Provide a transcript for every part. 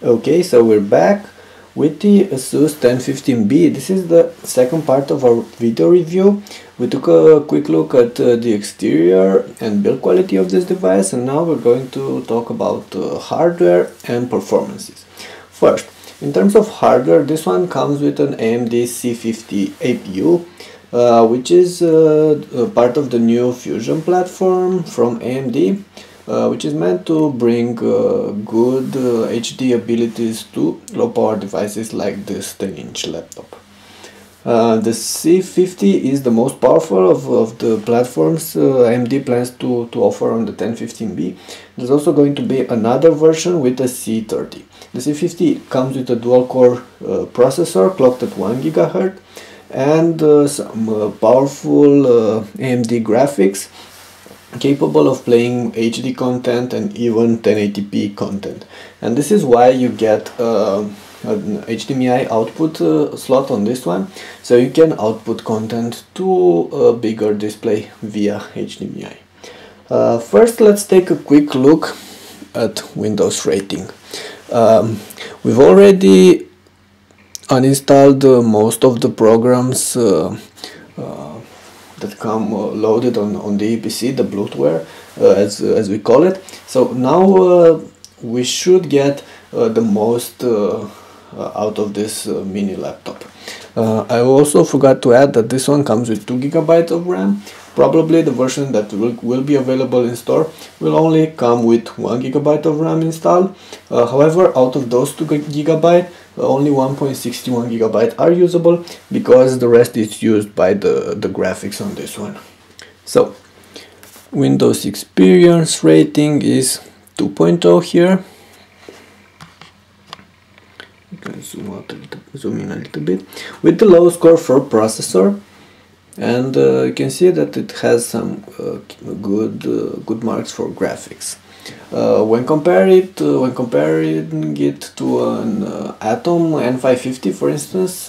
Okay, so we're back with the Asus 1015B. This is the second part of our video review. We took a quick look at the exterior and build quality of this device, and now we're going to talk about hardware and performances. First, in terms of hardware, this one comes with an AMD C50 APU, which is part of the new Fusion platform from AMD. Which is meant to bring good HD abilities to low power devices like this 10-inch laptop. The C50 is the most powerful of the platforms AMD plans to offer on the 1015B. There's also going to be another version with a C30. The C50 comes with a dual core processor clocked at 1 GHz and some powerful AMD graphics capable of playing HD content and even 1080p content, and this is why you get an HDMI output slot on this one, so you can output content to a bigger display via HDMI. First, let's take a quick look at Windows rating. We've already uninstalled most of the programs that come loaded on the EPC, the bloatware, as we call it. So now we should get the most out of this mini laptop. I also forgot to add that this one comes with 2 GB of RAM. Probably the version that will be available in store will only come with 1 GB of RAM installed. However, out of those 2 GB, only 1.61 GB are usable, because the rest is used by the graphics on this one. So Windows experience rating is 2.0 here. You can zoom in a little bit, with the low score for processor, and you can see that it has some good marks for graphics. When comparing it to an Atom N550, for instance,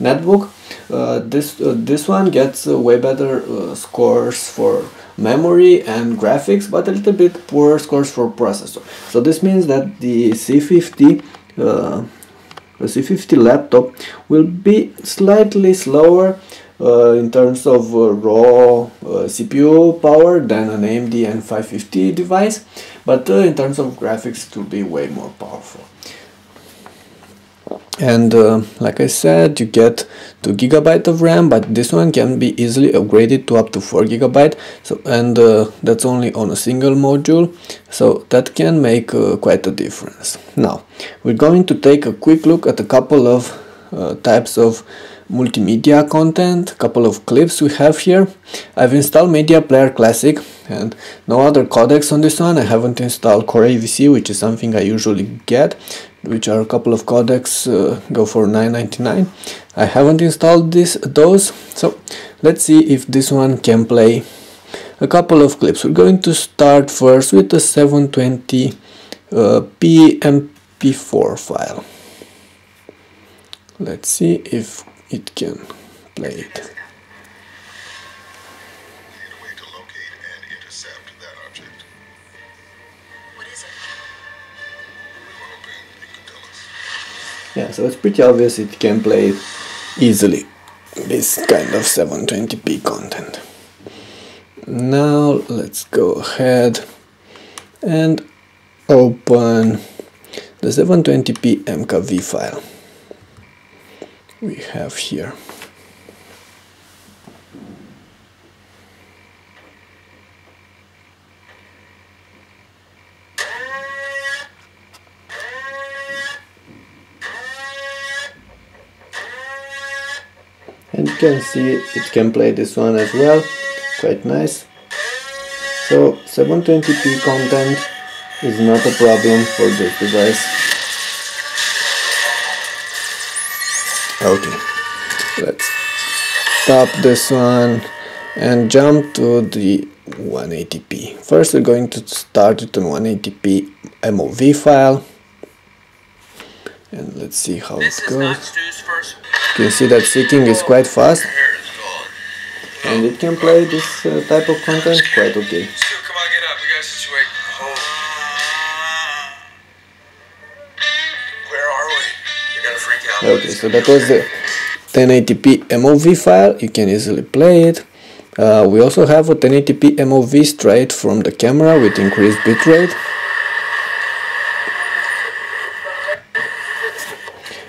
netbook, this one gets way better scores for memory and graphics, but a little bit poorer scores for processor. So this means that the C50 laptop will be slightly slower in terms of raw CPU power than an AMD N550 device, but in terms of graphics it will be way more powerful. And like I said, you get 2 GB of RAM, but this one can be easily upgraded to up to 4 GB. So, and that's only on a single module, so that can make quite a difference. Now we're going to take a quick look at a couple of types of multimedia content, a couple of clips we have here. I've installed Media Player Classic and no other codecs on this one. I haven't installed Core AVC, which is something I usually get, which are a couple of codecs, go for $9.99. I haven't installed those, so let's see if this one can play a couple of clips. We're going to start first with the 720p MP4 file. Let's see if it can play it. Yeah, so it's pretty obvious it can play easily this kind of 720p content. Now let's go ahead and open the 720p MKV file we have here. And you can see it can play this one as well, quite nice. So 720p content is not a problem for this device. Okay, let's stop this one and jump to the 180p. First we're going to start with an 180p MOV file, and let's see how it goes. You can see that seeking is quite fast, and it can play this type of content quite okay. Come on, get up. We got a situation. Okay, so that was the 1080p MOV file. You can easily play it. We also have a 1080p MOV straight from the camera with increased bitrate.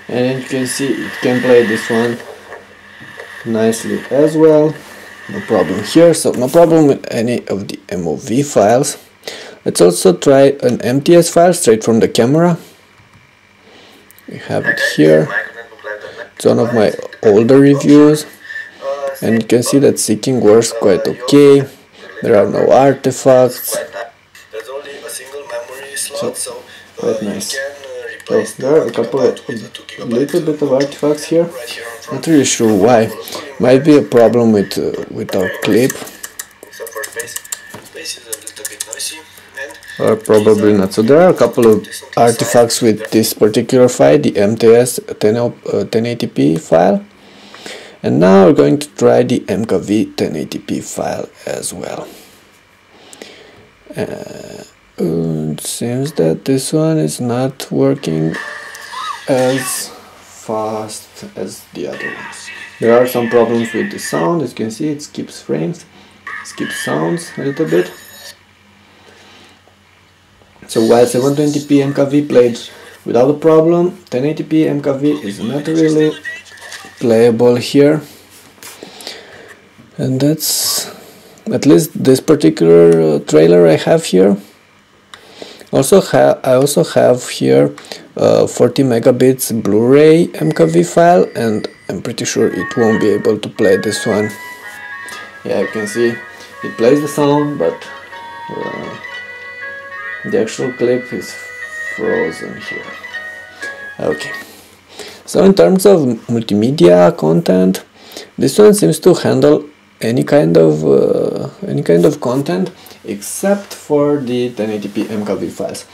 And you can see it can play this one nicely as well. No problem here, so no problem with any of the MOV files. Let's also try an MTS file straight from the camera. We have it here. It's one of my older reviews, and you can see that syncing works quite okay. There are no artifacts. So, quite nice. So, there are a little bit of artifacts here. Not really sure why. Might be a problem with our clip. Or probably not. So there are a couple of artifacts with this particular file, the MTS 1080p file. And now we're going to try the MKV 1080p file as well. It seems that this one is not working as fast as the other ones. There are some problems with the sound. As you can see, it skips frames, skips sounds a little bit. So while 720p MKV played without a problem, 1080p MKV is not really playable here. And that's at least this particular trailer I have here. I also have here 40 megabits Blu-ray MKV file, and I'm pretty sure it won't be able to play this one. Yeah, you can see it plays the sound, but the actual clip is frozen here. Okay, so in terms of multimedia content, this one seems to handle any kind of content except for the 1080p MKV files.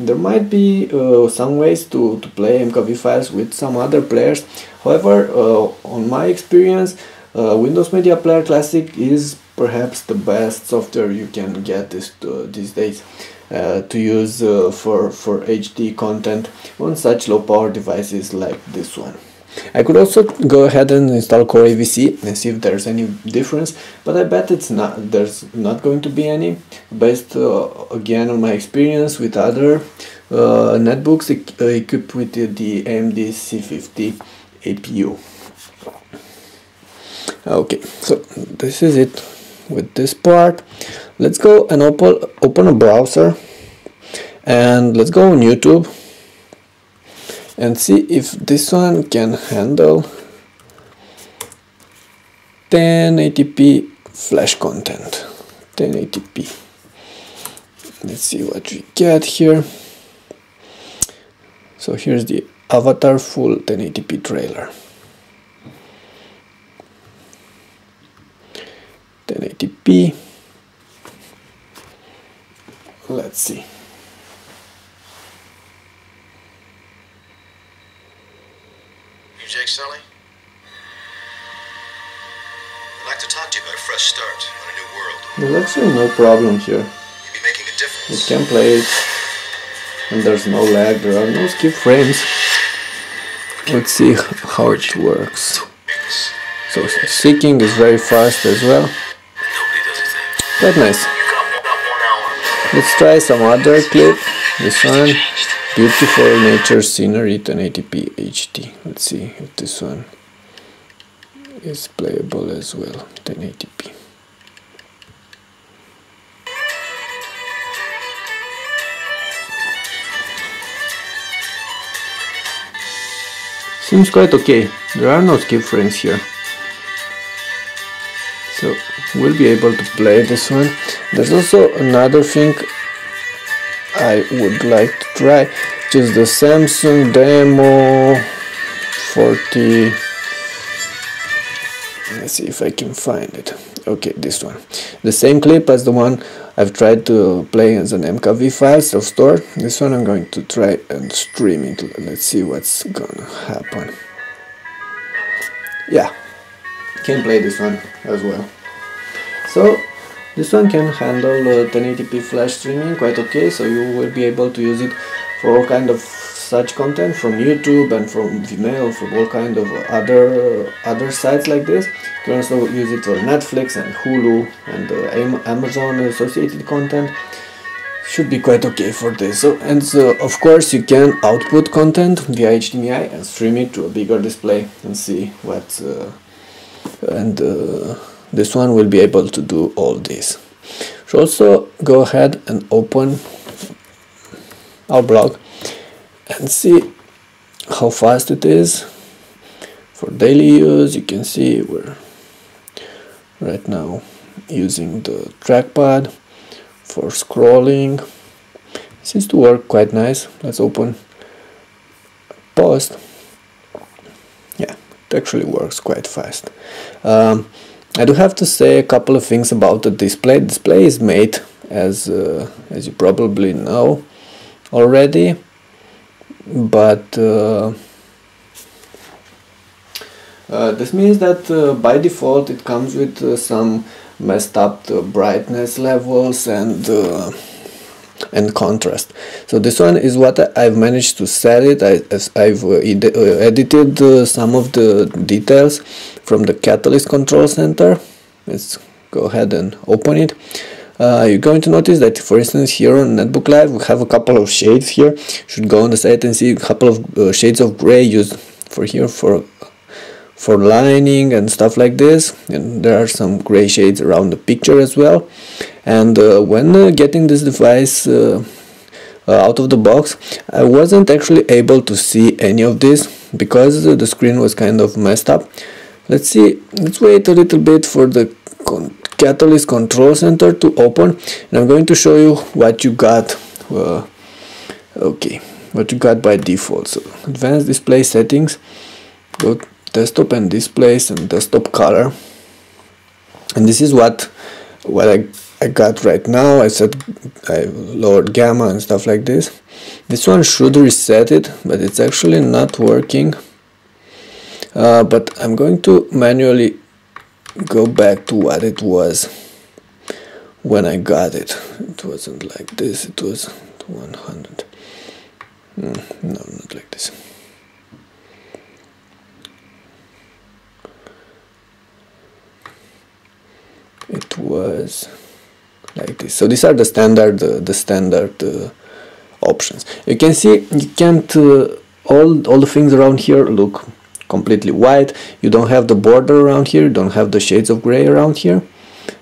There might be some ways to play MKV files with some other players. However, on my experience, Windows Media Player Classic is perhaps the best software you can get these days to use for HD content on such low power devices like this one. I could also go ahead and install Core AVC and see if there's any difference, but I bet there's not going to be any, based again on my experience with other netbooks equipped with the AMD C50 APU. Okay, so this is it with this part. Let's go and open a browser, and let's go on YouTube and see if this one can handle 1080p flash content. 1080p. Let's see what we get here. So here's the Avatar full 1080p trailer. 1080p. Let's see. Jake Sully? I'd like to talk to you about a fresh start on a new world. There's actually no problem here. You'd be making a difference. It can play it, and there's no lag, there are no skip frames. Let's see how it works. So syncing is very fast as well. Quite nice. Let's try some other clip. This one. Beautiful nature scenery 1080p HD. Let's see if this one is playable as well. 1080p. Seems quite okay. There are no skip frames here, so we'll be able to play this one. There's also another thing I would like to try, which is the Samsung Demo 40. Let's see if I can find it. Okay, this one. The same clip as the one I've tried to play as an MKV file, self-stored. This one I'm going to try and stream it. Let's see what's gonna happen. Yeah, can play this one as well. So this one can handle 1080p flash streaming quite okay, so you will be able to use it for all kind of such content from YouTube and from Vimeo, from all kind of other sites like this. You can also use it for Netflix and Hulu and Amazon associated content. Should be quite okay for this. So of course you can output content via HDMI and stream it to a bigger display and see what's this one will be able to do all this. So also go ahead and open our blog and see how fast it is for daily use. You can see we're right now using the trackpad for scrolling. It seems to work quite nice. Let's open post. Yeah, it actually works quite fast. I do have to say a couple of things about the display. The display is made as you probably know already, but this means that by default it comes with some messed up brightness levels and contrast. So this one is what I've managed to set it. I've edited some of the details from the Catalyst Control Center. Let's go ahead and open it. You're going to notice that, for instance, here on Netbook Live we have a couple of shades here. You should go on the site and see a couple of shades of gray used for here for lining and stuff like this, and there are some gray shades around the picture as well. And when getting this device out of the box, I wasn't actually able to see any of this because the screen was kind of messed up. Let's wait a little bit for the Catalyst Control Center to open, and I'm going to show you what you got. What you got by default. So advanced display settings, go desktop and displays and desktop color, and this is what I got right now. I lowered gamma and stuff like this. This one should reset it, but it's actually not working. But I'm going to manually go back to what it was when I got it. It wasn't like this, it was 100. No, not like this. It was like this. So these are the standard options. You can see you can't all the things around here look completely white. You don't have the border around here, you don't have the shades of gray around here.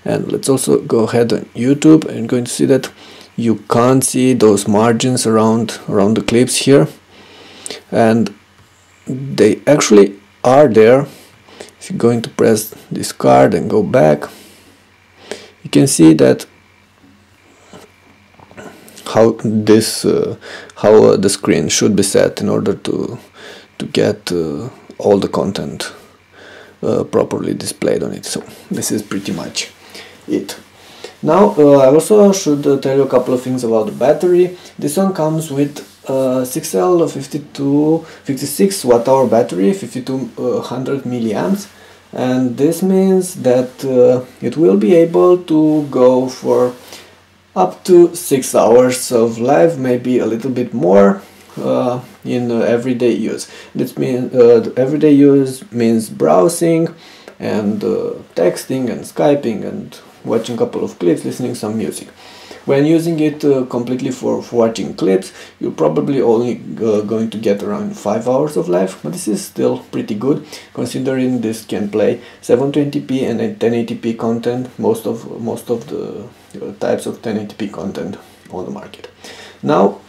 And let's also go ahead on YouTube, and you're going to see that you can't see those margins around the clips here, and they actually are there. If you're going to press this card and go back, you can see that how the screen should be set in order to get all the content properly displayed on it. So this is pretty much it. Now I also should tell you a couple of things about the battery. This one comes with 6L 56 watt-hour battery, 5200 milliamps. And this means that it will be able to go for up to 6 hours of live, maybe a little bit more in everyday use. This means everyday use means browsing and texting and Skyping and watching a couple of clips, listening some music. When using it completely for watching clips, you're probably only going to get around 5 hours of live, but this is still pretty good considering this can play 720p and 1080p content, most of the types of 1080p content on the market. Now,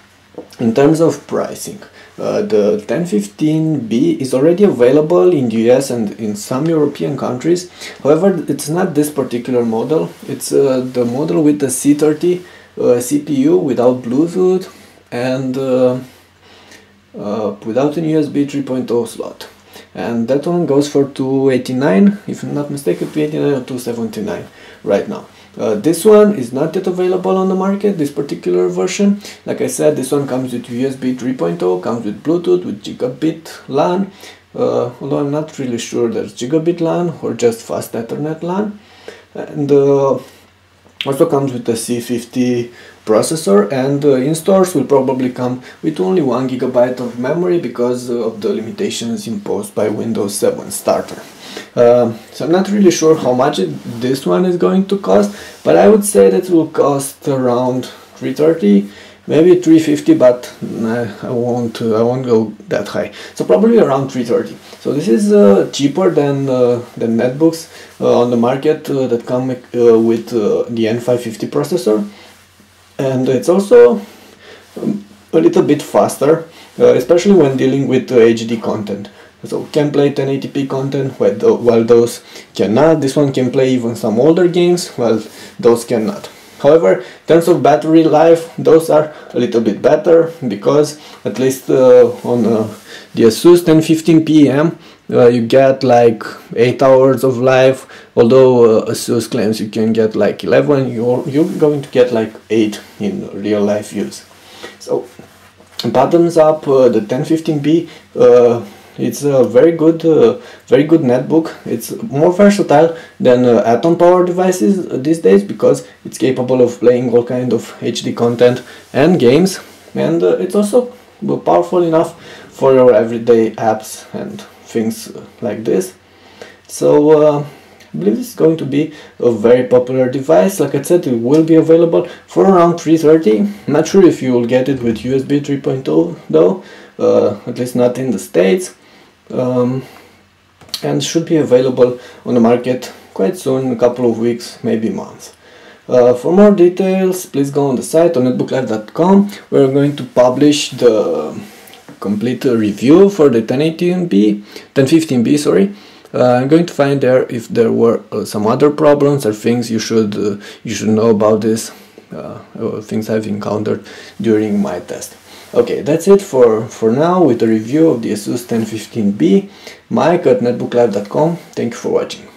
in terms of pricing, the 1015B is already available in the US and in some European countries. However, it's not this particular model. It's the model with the C30 CPU without Bluetooth and without an USB 3.0 slot. And that one goes for $289, if I'm not mistaken, $289 or $279 right now. This one is not yet available on the market, this particular version. Like I said, this one comes with USB 3.0, comes with Bluetooth, with gigabit LAN, although I'm not really sure there's gigabit LAN or just fast Ethernet LAN. And Also comes with a C50 processor, and in stores will probably come with only 1 GB of memory because of the limitations imposed by Windows 7 starter. So I'm not really sure how much this one is going to cost, but I would say that it will cost around 330, maybe 350, but I won't go that high. So probably around 330. So this is cheaper than netbooks on the market that come with the N550 processor, and it's also a little bit faster, especially when dealing with HD content. So can play 1080p content while those cannot. This one can play even some older games while those cannot. However, in terms of battery life, those are a little bit better, because at least on the Asus 1015PM you get like 8 hours of life, although Asus claims you can get like 11, you're going to get like 8 in real life use. So bottoms up, the 1015B, it's a very good netbook. It's more versatile than Atom power devices these days, because it's capable of playing all kind of HD content and games, and it's also powerful enough for your everyday apps and things like this. So I believe this is going to be a very popular device. Like I said, it will be available for around 330. Not sure if you will get it with USB 3.0 though, at least not in the States. And should be available on the market quite soon, in a couple of weeks, maybe months. For more details, please go on the site on netbooklive.com. We're going to publish the complete review for the 1015B, sorry. I'm going to find there if there were some other problems or things you should know about this, things I've encountered during my test. Okay, that's it for now with the review of the Asus 1015B. Mike at netbooklive.com. Thank you for watching.